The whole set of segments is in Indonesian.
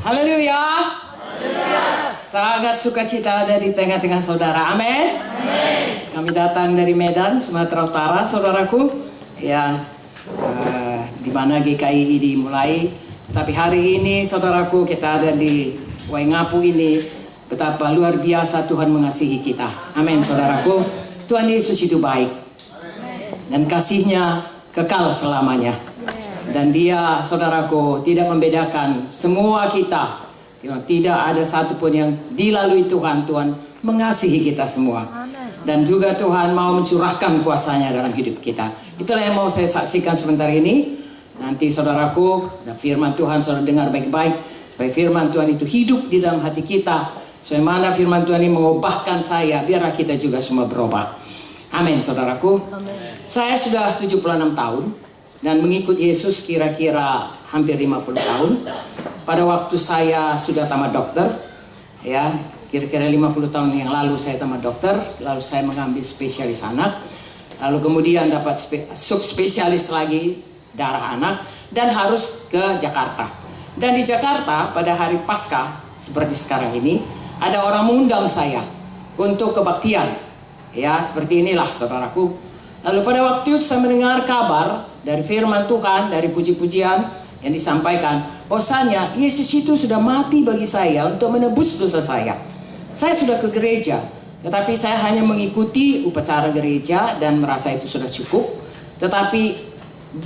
Haleluya. Sangat sukacita ada di tengah-tengah saudara. Amin. Kami datang dari Medan, Sumatera Utara, saudaraku. Ya, di mana GKI dimulai. Tapi hari ini, saudaraku, kita ada di Waingapu ini. Betapa luar biasa Tuhan mengasihi kita. Amin, saudaraku. Tuhan Yesus itu baik. Dan kasihnya kekal selamanya. Dan dia, saudaraku, tidak membedakan semua kita. Tidak ada satupun yang dilalui Tuhan. Tuhan mengasihi kita semua. Dan juga Tuhan mau mencurahkan kuasanya dalam hidup kita. Itulah yang mau saya saksikan sebentar ini. Nanti saudaraku, firman Tuhan saudara dengar baik-baik. Supaya firman Tuhan itu hidup di dalam hati kita. Sebagaimana firman Tuhan ini mengubahkan saya, biarlah kita juga semua berubah. Amin, saudaraku. Saya sudah 76 tahun. Dan mengikut Yesus kira-kira hampir 50 tahun. Pada waktu saya sudah tamat dokter, ya, kira-kira 50 tahun yang lalu saya tamat dokter, lalu saya mengambil spesialis anak, lalu kemudian dapat subspesialis lagi darah anak, dan harus ke Jakarta. Dan di Jakarta pada hari Paskah seperti sekarang ini, ada orang mengundang saya untuk kebaktian, ya, seperti inilah saudaraku. Lalu pada waktu itu saya mendengar kabar dari firman Tuhan, dari puji-pujian yang disampaikan, bahwasanya Yesus itu sudah mati bagi saya untuk menebus dosa saya. Saya sudah ke gereja, tetapi saya hanya mengikuti upacara gereja dan merasa itu sudah cukup. Tetapi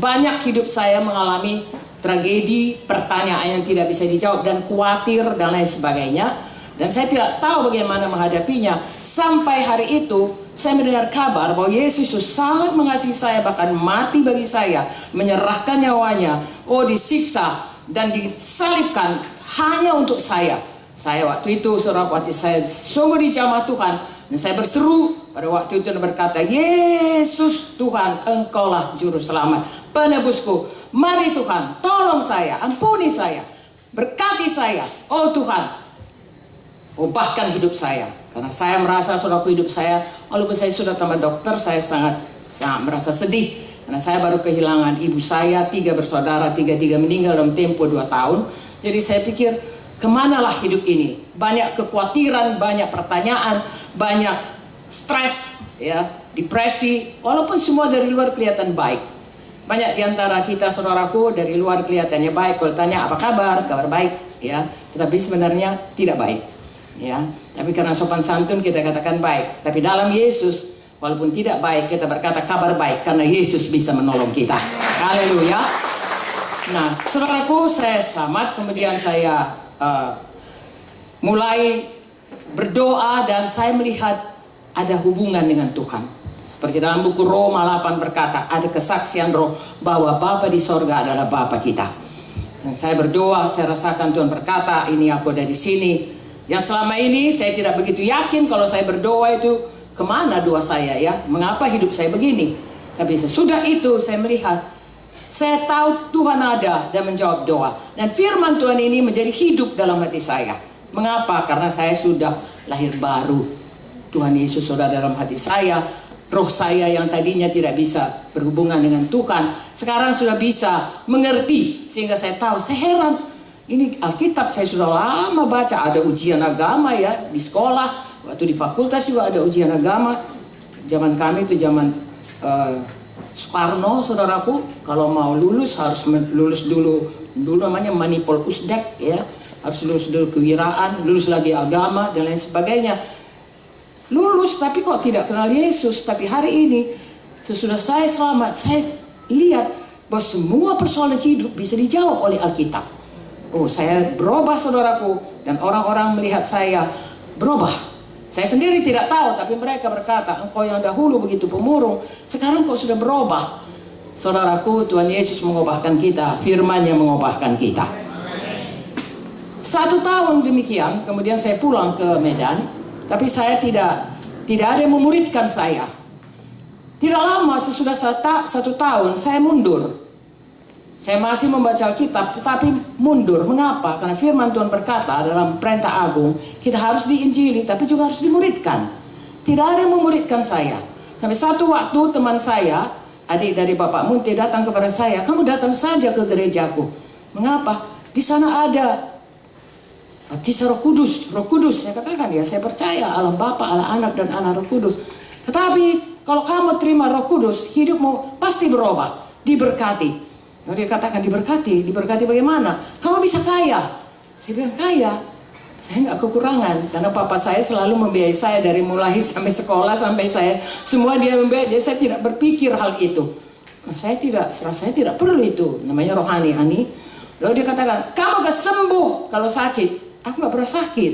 banyak hidup saya mengalami tragedi, pertanyaan yang tidak bisa dijawab, dan khawatir dan lain sebagainya. Dan saya tidak tahu bagaimana menghadapinya. Sampai hari itu saya mendengar kabar bahwa Yesus itu sangat mengasihi saya, bahkan mati bagi saya, menyerahkan nyawanya, disiksa dan disalibkan hanya untuk saya. Saya waktu itu, waktu saya sungguh dijamah Tuhan, dan saya berseru pada waktu itu dan berkata, Yesus Tuhan, Engkaulah juru selamat, penebusku. Mari Tuhan, tolong saya, ampuni saya, berkati saya. Oh Tuhan, ubahkan hidup saya. Karena saya merasa saudaraku hidup saya, walaupun saya sudah tamat dokter, saya sangat merasa sedih. Karena saya baru kehilangan ibu saya, 3 bersaudara, 3 meninggal dalam tempo 2 tahun. Jadi saya pikir, kemanalah hidup ini? Banyak kekhawatiran, banyak pertanyaan, banyak stres, ya, depresi. Walaupun semua dari luar kelihatan baik. Banyak diantara kita saudaraku dari luar kelihatannya baik. Kalau tanya apa kabar baik, ya. Tetapi sebenarnya tidak baik. Ya, tapi karena sopan santun kita katakan baik. Tapi dalam Yesus, walaupun tidak baik, kita berkata kabar baik karena Yesus bisa menolong kita. Haleluya. Nah, saudaraku, saya selamat. Kemudian saya mulai berdoa dan saya melihat ada hubungan dengan Tuhan. Seperti dalam buku Roma 8 berkata, ada kesaksian roh bahwa Bapa di sorga adalah Bapa kita. Dan saya berdoa, saya rasakan Tuhan berkata, ini aku ada di sini. Yang selama ini saya tidak begitu yakin kalau saya berdoa itu kemana doa saya, ya, mengapa hidup saya begini. Tapi sesudah itu saya melihat, saya tahu Tuhan ada dan menjawab doa. Dan firman Tuhan ini menjadi hidup dalam hati saya. Mengapa? Karena saya sudah lahir baru. Tuhan Yesus sudah dalam hati saya. Roh saya yang tadinya tidak bisa berhubungan dengan Tuhan, sekarang sudah bisa mengerti. Sehingga saya tahu, saya heran. Ini Alkitab saya sudah lama baca, ada ujian agama, ya, di sekolah, waktu di fakultas juga ada ujian agama. Zaman kami itu zaman Soekarno, saudaraku, kalau mau lulus harus lulus dulu namanya manipul usdek, ya, harus lulus dulu kewiraan, lulus lagi agama dan lain sebagainya. Lulus tapi kok tidak kenal Yesus. Tapi hari ini sesudah saya selamat, saya lihat bahwa semua persoalan hidup bisa dijawab oleh Alkitab. Saya berubah saudaraku, dan orang-orang melihat saya berubah. Saya sendiri tidak tahu, tapi mereka berkata, engkau yang dahulu begitu pemurung, sekarang kau sudah berubah. Saudaraku, Tuhan Yesus mengubahkan kita, firman-Nya mengubahkan kita. 1 tahun demikian, kemudian saya pulang ke Medan, tapi saya tidak ada yang memuridkan saya. Tidak lama sesudah 1 tahun, saya mundur. Saya masih membaca Alkitab, tetapi mundur. Mengapa? Karena firman Tuhan berkata dalam perintah agung, kita harus diinjili, tapi juga harus dimuridkan. Tidak ada yang memuridkan saya. Sampai satu waktu teman saya, adik dari Bapak Munti, datang kepada saya, kamu datang saja ke gerejaku. Mengapa? Di sana ada baptisan Roh Kudus. Roh Kudus, saya katakan ya, saya percaya Allah Bapa, Allah Anak, dan Allah Roh Kudus. Tetapi kalau kamu terima Roh Kudus, hidupmu pasti berubah, diberkati. Kalau dia katakan diberkati bagaimana? Kamu bisa kaya. Saya bilang kaya, saya nggak kekurangan, karena papa saya selalu membiayai saya dari mulai sampai sekolah sampai saya semua dia membiayai. Jadi saya tidak berpikir hal itu. Saya tidak perlu itu, namanya rohani, Ani. Lalu dia katakan, kamu gak sembuh kalau sakit. Aku gak pernah sakit.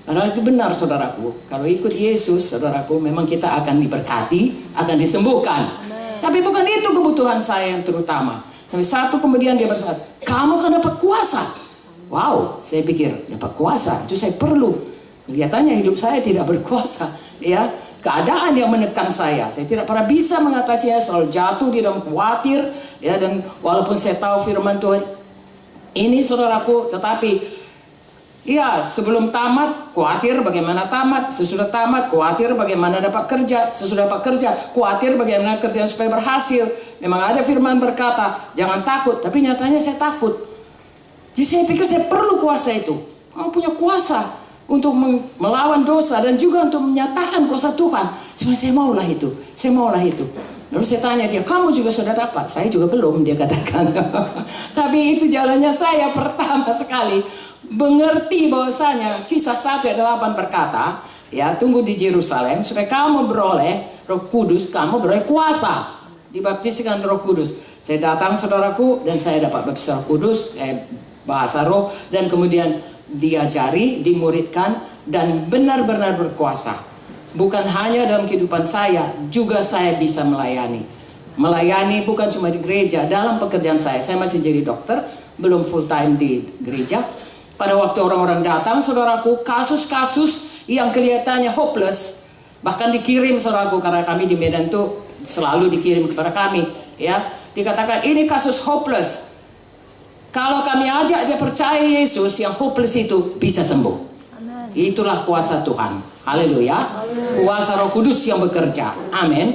Padahal itu benar, saudaraku. Kalau ikut Yesus, saudaraku, memang kita akan diberkati, akan disembuhkan. Amen. Tapi bukan itu kebutuhan saya yang terutama. Sampai satu kemudian dia berkata, kamu akan dapat kuasa. Wow, saya pikir dapat kuasa itu saya perlu. Kelihatannya hidup saya tidak berkuasa, ya. Keadaan yang menekan saya tidak pernah bisa mengatasinya, selalu jatuh di dalam khawatir, ya. Dan walaupun saya tahu firman Tuhan ini, saudaraku, tetapi ya sebelum tamat khawatir bagaimana tamat, sesudah tamat khawatir bagaimana dapat kerja, sesudah dapat kerja khawatir bagaimana kerjaan supaya berhasil. Memang ada firman berkata jangan takut, tapi nyatanya saya takut. Jadi saya pikir saya perlu kuasa itu. Kamu punya kuasa untuk melawan dosa dan juga untuk menyatakan kuasa Tuhan. Cuma saya maulah itu, Lalu saya tanya dia, kamu juga sudah dapat? Saya juga belum, dia katakan. Tapi itu jalannya saya pertama sekali mengerti bahwasanya Kisah 1 ayat 8 berkata, ya, tunggu di Yerusalem supaya kamu beroleh Roh Kudus, kamu beroleh kuasa, dibaptiskan Roh Kudus. Saya datang, saudaraku, dan saya dapat baptisan Roh Kudus, bahasa roh, dan kemudian diajari, dimuridkan, dan benar-benar berkuasa. Bukan hanya dalam kehidupan saya, juga saya bisa melayani. Melayani bukan cuma di gereja, dalam pekerjaan saya masih jadi dokter, belum full time di gereja. Pada waktu orang-orang datang, saudaraku, kasus-kasus yang kelihatannya hopeless, bahkan dikirim, saudaraku, karena kami di Medan tuh selalu dikirim kepada kami, ya. Dikatakan ini kasus hopeless. Kalau kami ajak dia percaya Yesus, yang hopeless itu bisa sembuh. Amen. Itulah kuasa Tuhan. Haleluya. Kuasa Roh Kudus yang bekerja. Amin.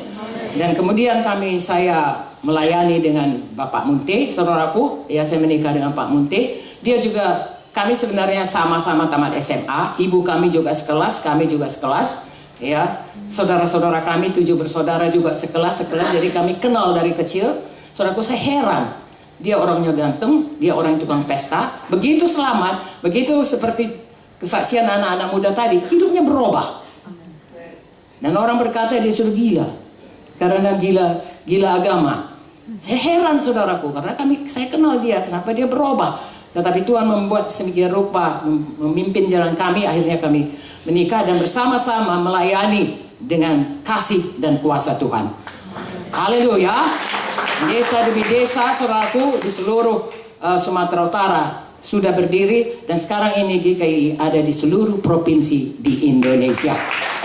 Dan kemudian saya melayani dengan Bapak Munte, saudaraku. Ya, saya menikah dengan Pak Munte. Dia juga, kami sebenarnya sama-sama tamat SMA. Ibu kami juga sekelas, kami juga sekelas. Ya, saudara-saudara kami 7 bersaudara juga sekelas. Jadi kami kenal dari kecil. Saudaraku, saya heran. Dia orangnya ganteng, dia orang tukang pesta. Begitu selamat, begitu seperti kesaksian anak-anak muda tadi, hidupnya berubah. Dan orang berkata dia sudah gila, karena gila agama. Saya heran, saudaraku, karena saya kenal dia, kenapa dia berubah. Tetapi Tuhan membuat sedemikian rupa, memimpin jalan kami. Akhirnya kami menikah dan bersama-sama melayani dengan kasih dan kuasa Tuhan. Haleluya. Desa demi desa, saudaraku, di seluruh Sumatera Utara sudah berdiri, dan sekarang ini GKI ada di seluruh provinsi di Indonesia.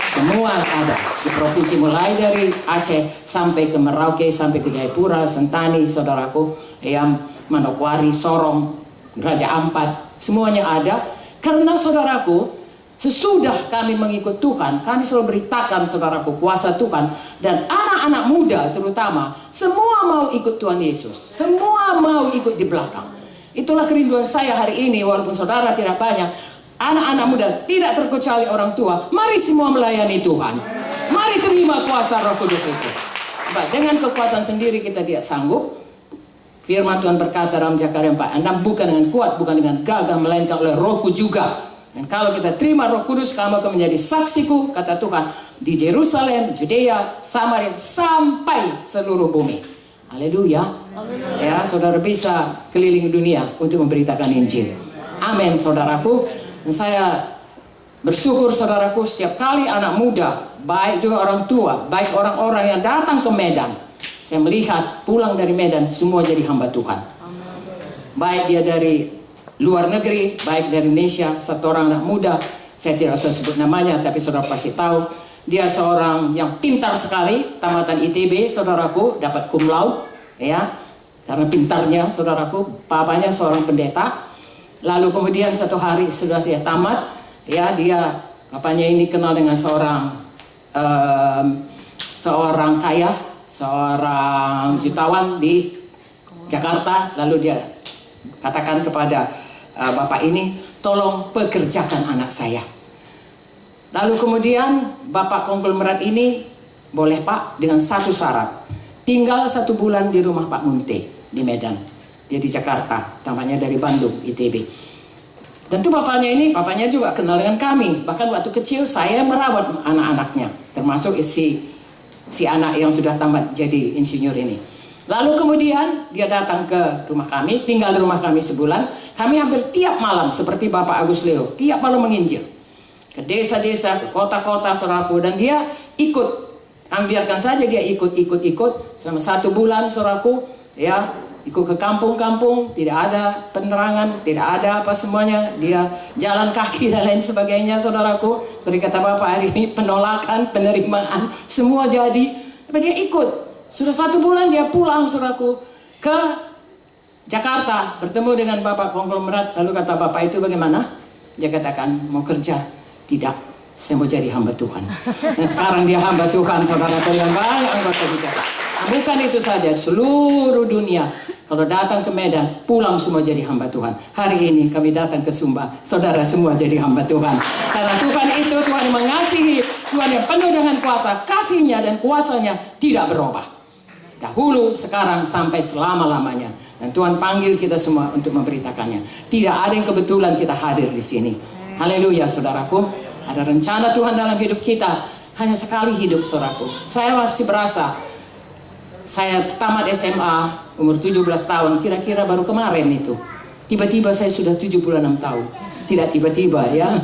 Semua ada di provinsi, mulai dari Aceh sampai ke Merauke, sampai ke Jayapura, Sentani, saudaraku, yang Manokwari, Sorong, Raja Ampat, semuanya ada. Karena, saudaraku, sesudah kami mengikut Tuhan, kami selalu beritakan, saudaraku, kuasa Tuhan. Dan anak-anak muda terutama, semua mau ikut Tuhan Yesus, semua mau ikut di belakang. Itulah kerinduan saya hari ini, walaupun saudara tidak banyak. Anak-anak muda, tidak terkecuali orang tua, mari semua melayani Tuhan. Mari terima kuasa Roh Kudus itu. Dengan kekuatan sendiri kita tidak sanggup. Firman Tuhan berkata dalam Zakaria 4:6, bukan dengan kuat, bukan dengan gagah, melainkan oleh Rohku juga. Dan kalau kita terima Roh Kudus, kamu akan menjadi saksiku, kata Tuhan, di Yerusalem, Judea, Samaria, sampai seluruh bumi. Haleluya. Ya, saudara bisa keliling dunia untuk memberitakan Injil. Amin, saudaraku. Dan saya bersyukur, saudaraku, setiap kali anak muda, baik juga orang tua, baik orang-orang yang datang ke Medan, saya melihat pulang dari Medan semua jadi hamba Tuhan. Baik dia dari luar negeri, baik dari Indonesia. Satu orang anak muda, saya tidak usah sebut namanya, tapi saudara pasti tahu. Dia seorang yang pintar sekali, tamatan ITB, saudaraku, dapat cum laude, ya, karena pintarnya, saudaraku. Papanya seorang pendeta. Lalu kemudian satu hari sudah dia tamat, ya, papanya ini kenal dengan seorang kaya, seorang jutawan di Jakarta. Lalu dia katakan kepada bapak ini, tolong pekerjakan anak saya. Lalu kemudian bapak konglomerat ini, boleh Pak, dengan satu syarat, tinggal 1 bulan di rumah Pak Munte di Medan. Dia di Jakarta, tampaknya dari Bandung, ITB. Tentu bapaknya juga kenal dengan kami. Bahkan waktu kecil saya merawat anak-anaknya, termasuk si anak yang sudah tamat jadi insinyur ini. Lalu kemudian dia datang ke rumah kami, tinggal di rumah kami sebulan. Kami hampir tiap malam, seperti Bapak Agus Leo, tiap malam menginjil ke desa-desa, ke kota-kota, saudaraku. Dan dia ikut, biarkan saja dia ikut selama 1 bulan, saudaraku, ya, ikut ke kampung-kampung, tidak ada penerangan, tidak ada apa semuanya, dia jalan kaki dan lain sebagainya, saudaraku. Seperti kata Bapak hari ini, penolakan, penerimaan, semua jadi. Tapi dia ikut. Sudah 1 bulan dia pulang, saudaraku, ke Jakarta, bertemu dengan Bapak konglomerat. Lalu kata Bapak itu bagaimana? Dia katakan, mau kerja? Tidak, saya mau jadi hamba Tuhan. Dan sekarang dia hamba Tuhan, saudara, yang banyak anggota di Jakarta. Bukan itu saja, seluruh dunia kalau datang ke Medan, pulang semua jadi hamba Tuhan. Hari ini kami datang ke Sumba, saudara semua jadi hamba Tuhan. Karena Tuhan itu Tuhan yang mengasihi, Tuhan yang penuh dengan kuasa, kasihnya dan kuasanya tidak berubah. Dahulu, sekarang, sampai selama-lamanya. Dan Tuhan panggil kita semua untuk memberitakannya. Tidak ada yang kebetulan kita hadir di sini. Haleluya, saudaraku. Ada rencana Tuhan dalam hidup kita. Hanya sekali hidup, saudaraku. Saya masih berasa, saya tamat SMA, umur 17 tahun, kira-kira baru kemarin itu. Tiba-tiba saya sudah 76 tahun. Tidak tiba-tiba, ya.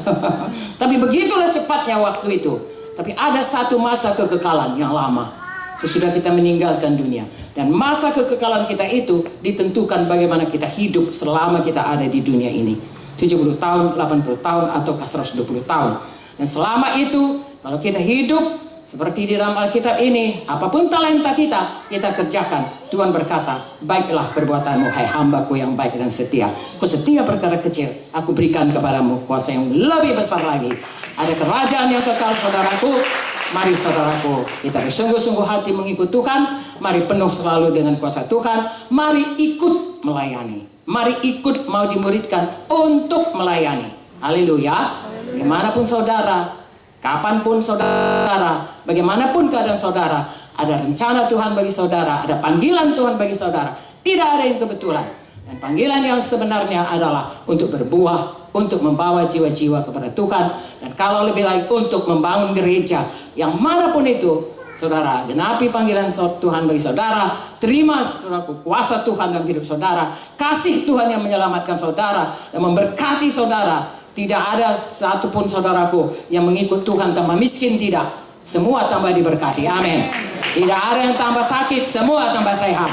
Tapi begitulah cepatnya waktu itu. Tapi ada satu masa kekekalan yang lama. Sesudah kita meninggalkan dunia. Dan masa kekekalan kita itu ditentukan bagaimana kita hidup selama kita ada di dunia ini. 70 tahun, 80 tahun, atau 120 tahun. Dan selama itu, kalau kita hidup seperti di dalam Alkitab ini, apapun talenta kita kerjakan. Tuhan berkata, baiklah perbuatanmu, hai hambaku yang baik dan setia. Kau setia perkara kecil, aku berikan kepadamu kuasa yang lebih besar lagi. Ada kerajaan yang kekal, saudaraku. Mari saudaraku, kita bersungguh-sungguh hati mengikut Tuhan. Mari penuh selalu dengan kuasa Tuhan. Mari ikut melayani. Mari ikut mau dimuridkan untuk melayani. Haleluya. Dimanapun saudara, kapanpun saudara, bagaimanapun keadaan saudara, ada rencana Tuhan bagi saudara, ada panggilan Tuhan bagi saudara. Tidak ada yang kebetulan. Dan panggilan yang sebenarnya adalah untuk berbuah, untuk membawa jiwa-jiwa kepada Tuhan. Dan kalau lebih lagi untuk membangun gereja yang manapun itu, saudara, genapi panggilan Tuhan bagi saudara. Terima, saudaraku, kuasa Tuhan dalam hidup saudara. Kasih Tuhan yang menyelamatkan saudara dan memberkati saudara. Tidak ada satupun saudaraku yang mengikut Tuhan tambah miskin, tidak. Semua tambah diberkati, amin. Tidak ada yang tambah sakit, semua tambah sehat,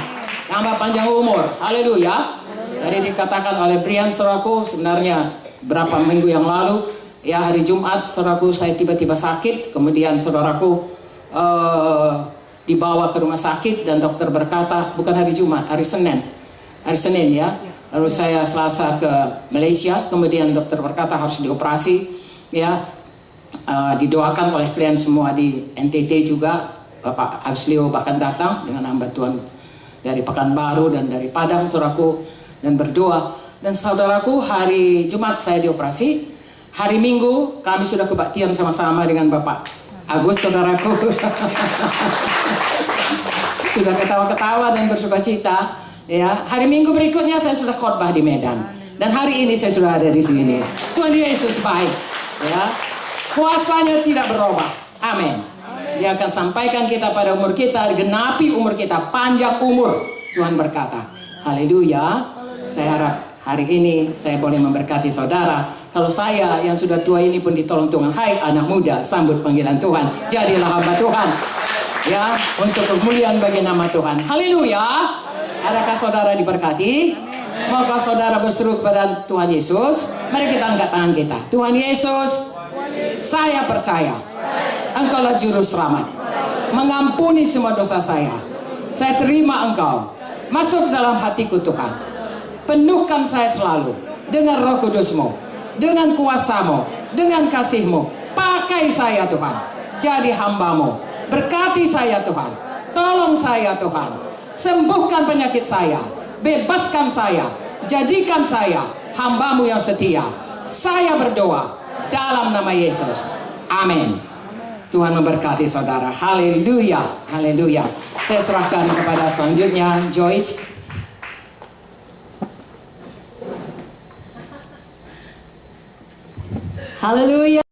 tambah panjang umur, haleluya. Tadi dikatakan oleh Brian, saudaraku, sebenarnya berapa minggu yang lalu, ya hari Jumat, saudaraku, saya tiba-tiba sakit. Kemudian saudaraku dibawa ke rumah sakit dan dokter berkata, bukan hari Jumat, hari Senin ya. Lalu saya Selasa ke Malaysia, kemudian dokter berkata harus dioperasi, ya. Didoakan oleh klien semua di NTT juga. Bapak Agus Leo bahkan datang dengan hamba Tuhan dari Pekanbaru dan dari Padang, saudaraku, dan berdoa. Dan saudaraku, hari Jumat saya dioperasi. Hari Minggu kami sudah kebaktian sama-sama dengan Bapak Agus, saudaraku. Sudah ketawa-ketawa dan bersuka cita. Ya, hari Minggu berikutnya saya sudah khotbah di Medan. Dan hari ini saya sudah ada di sini. Tuhan Yesus baik. Ya, kuasanya tidak berubah. Amin. Dia akan sampaikan kita pada umur kita, genapi umur kita, panjang umur. Tuhan berkata, haleluya. Saya harap hari ini saya boleh memberkati saudara. Kalau saya yang sudah tua ini pun ditolong Tuhan. Hai anak muda, sambut panggilan Tuhan. Jadilah hamba Tuhan. Ya, untuk kemuliaan bagi nama Tuhan. Haleluya. Adakah saudara diberkati? Maukah saudara berseru kepada Tuhan Yesus? Mari kita angkat tangan kita. Tuhan Yesus, saya percaya Engkaulah juru selamat, mengampuni semua dosa saya. Saya terima Engkau masuk dalam hatiku, Tuhan. Penuhkan saya selalu dengan Roh Kudus-Mu, dengan kuasa-Mu, dengan kasih-Mu. Pakai saya Tuhan, jadi hamba-Mu. Berkati saya Tuhan, tolong saya Tuhan. Sembuhkan penyakit saya, bebaskan saya, jadikan saya hamba-Mu yang setia. Saya berdoa dalam nama Yesus. Amin. Tuhan memberkati saudara. Haleluya. Haleluya. Saya serahkan kepada selanjutnya Joyce. Haleluya.